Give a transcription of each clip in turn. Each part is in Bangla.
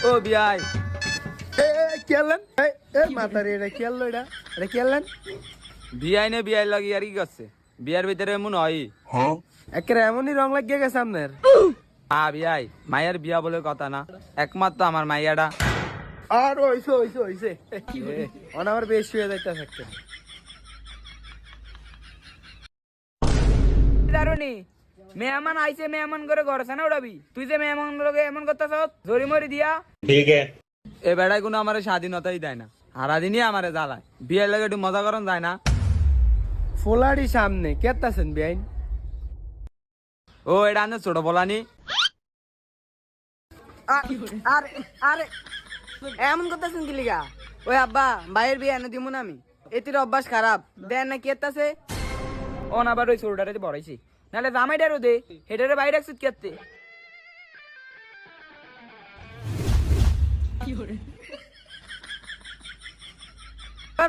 ও বিয়াই কেলেন মাতারে এটা কেলো এটা কেলেন বিয়াই নে বিয়াই লাগি আর কি করছে বিয়ার ভিতরে এমন হয় একেবারে এমনই রং লাগিয়ে গেছে আপনার। বিয়াই মায়ের বিয়া বলে কথা না, একমাত্র আমার মাইয়াটা। আর হইছে আমার বেশি হয়ে যাইতেছে একটা। দারুনি মেহমান আইছে, মেহমান করে ঘরে না উড়াবি তুই যে মেহমান লোকে এমন করতেছ জরি মরি দিয়া। ঠিক এ বেড়াই কোনো আমার স্বাধীনতাই দেয় না, সারাদিনই আমারে জ্বালায়। বিয়ের লাগে একটু মজা করন যায় না? ফোলাড়ি সামনে কেতাছেন বেআইন? ও এটা আনে ছোট বলানি। আরে আরে এমন করতেছেন কি লিগা? ওই আব্বা বাইরের বিয়ে এনে দিমু না আমি, এতির অভ্যাস খারাপ দেন না কেতাছে। অন আবার ওই ছোটটারে বড়াইছি, নাহলে জামাইটারও দে হেটারে বাইরে রাখছিস কেতে।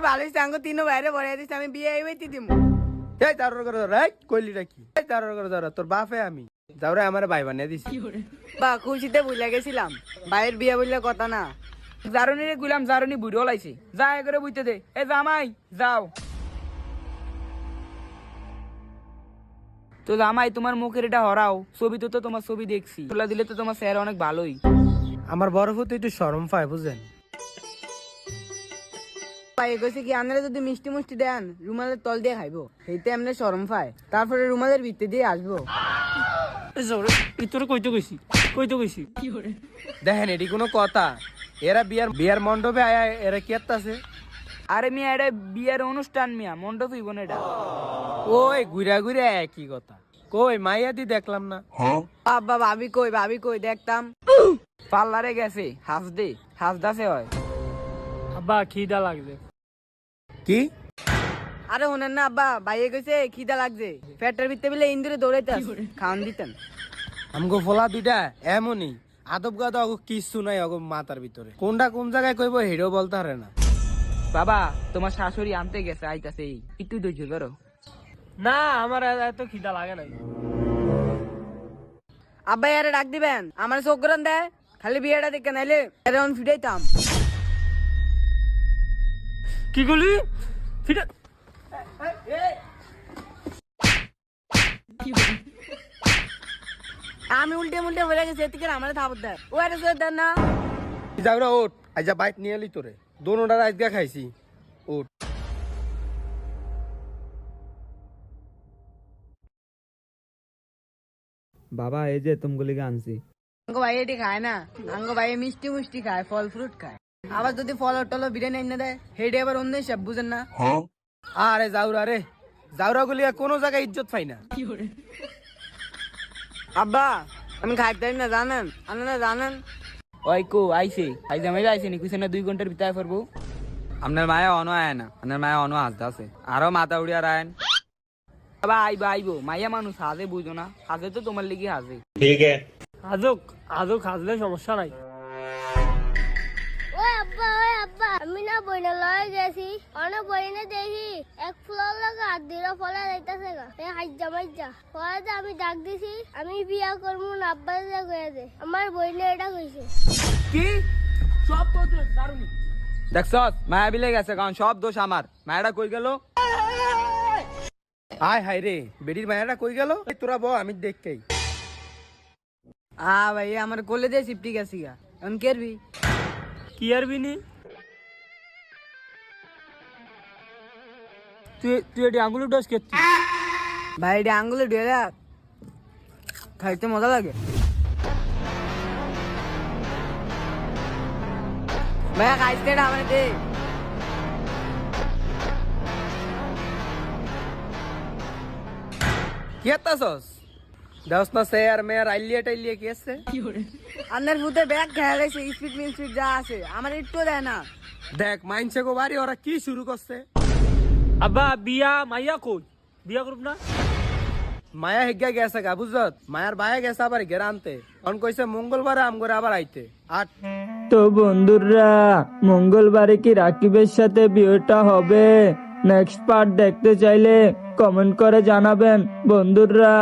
ভালো সাঙ্গ তিনও বাইরে বড়াই দিস, আমি বিয়ে হইতে দিমু। এই তার করে রাইট কইলিটা কি? এই তার করে ধর তোর বাপে আমি যাওরে আমার ভাই বানিয়ে দিছি। বা খুশিতে বুঝলা গেছিলাম বাইরের বিয়ে বললে কথা না। জারুনি রে গুলাম, জারুনি বুড়ো লাইছে, যা এ করে বুঝতে দে। এ জামাই যাও তো। জামাই তোমার মুখের এটা হরাও, ছবি তো তোমার ছবি দেখছি, তোলা দিলে তো তোমার স্যার অনেক ভালোই। আমার বড় হতে একটু শরম পায় বুঝেন। কইছে কি আনলে যদি মিষ্টি মুষ্টি দেন রুমালের তল দিয়ে খাইবো, সেইতে এমনি শরম পায়, তারপরে রুমালের ভিতরে দিয়ে আসবো। কইতে গেছি দেখেন এটি কোনো কথা? এরা বিয়ার মণ্ডপে আয়া এরা কেতাছে। আরে মিয়া এটা বিয়ের অনুষ্ঠান মিয়া, মণ্ডপ হইব না এটা। ওই ঘুরা ঘুরা একই কথা কই মাইয়া দি দেখলাম না। আব্বা ভাবি কই দেখতাম পার্লারে গেছে হাসদাসে হয়। আব্বা খিদা লাগছে। কি? আরে শোনেন না আব্বা, বাইরে গেছে খিদা লাগছে, পেটের ভিতরে বিলে ইন্দুরে দৌড়াইতে খাওয়ান দিতেন। আমগো ফলা দুইটা এমনই আদব গাদা কিছু নাই অগো মাথার ভিতরে, কোনটা কোন জায়গায় কইবো হেডও বলতে পারে না। বাবা তোমার শাশুড়ি আনতে গেছে, আইতাছে, একটু ধৈর্য ধরো। না আমার এত খিদা লাগে না। আব্বা আরে ডাক দিবেন, আমার চোখ করান দেয় খালি বিয়েটা দেখে, নাইলে এরকম ফিটাইতাম। কি করলি? ফিটা আমি উল্টে মুল্টে হয়ে গেছে, এদিকে আমার থাপত দেয় ও একটা দেন না। যাওরা ওঠ আইজা বাইক নিয়ে এলি তোরে দোনোটার আজকে খাইছি। ওঠ বাবা এই যে তুমগুলিকে আনছি। আঙ্গো ভাই এটি খায় না, আঙ্গো ভাই মিষ্টি মুষ্টি খায়, ফল ফ্রুট খায়। আবার যদি ফল টল বিরিয়ানি এনে দেয় হেডে আবার অন্য সব বুঝেন না। আরে যাওরা রে, যাওরা গুলিয়া কোনো জায়গায় ইজ্জত পাই না। আব্বা আমি খাইতে না জানেন, আপনারা জানেন ওই কো আইছে আইজা মেরে আইছে নি কুছে না 2 ঘন্টার ভিতরে পারবো। আপনার মায়া অনো আয় না, আপনার মায়া অনো হাসতে আছে, আরো মাথা উড়িয়া রায়ন। বাবা আইবো মাইয়া মানুষ হাজে বুঝো না, হাজে তো তোমার লিগে হাজে। ঠিক আজক হাজলে সমস্যা নাই। ওই আব্বা আমি না বইনা লয়ে গেছি, অনেক বইনে দেখি এক ফ্লোর লাগা আর দুইটা ফলে যাইতাছে গা, এই হাইজা মাইজা পরে আমি ডাক দিছি আমি বিয়া করবো না, আব্বা যা কইছে আমার বইনে এটা কইছে। কি সব তো দারুনি দেখছ মায়া বিলে গেছে, কারণ সব দোষ আমার। মায়াটা কই গেল? আয় হাই রে বেডির মায়াটা কই গেল? তোরা বল আমি দেখকেই। ভাই আমার কোলে দিয়ে সিফটি গেছি গা, এখন কেরবি কি আরবি নি? তুই এটি আঙ্গুল ডস কে? ভাই এটা আঙ্গুলে ঢেলা খাইতে মজা লাগে। ভাইয়া খাইতে আমার দে। কি আতাছস? দাস না সে আর মেয়ার আইলিয়া টাইলিয়া কি আছে? আন্নার ভূতে ব্যাগ খেলাইছে, স্পিড মিল যা আছে আমার একটু দেয় না। দেখ মাইনছে গো বাড়ি ওরা কি শুরু করছে। আব্বা বিয়া মাইয়া কই? বিয়া করব না? মায়া হেগা গেছে গা বুঝত, মায়ার বায়া গেছে আবার ঘেরা আনতে, অন কইছে মঙ্গলবারে আমগরে আবার আইতে। আর তো বন্ধুরা মঙ্গলবারে কি রাকিবের সাথে বিয়েটা হবে? নেক্সট পার্ট দেখতে চাইলে কমেন্ট করে জানাবেন বন্ধুরা।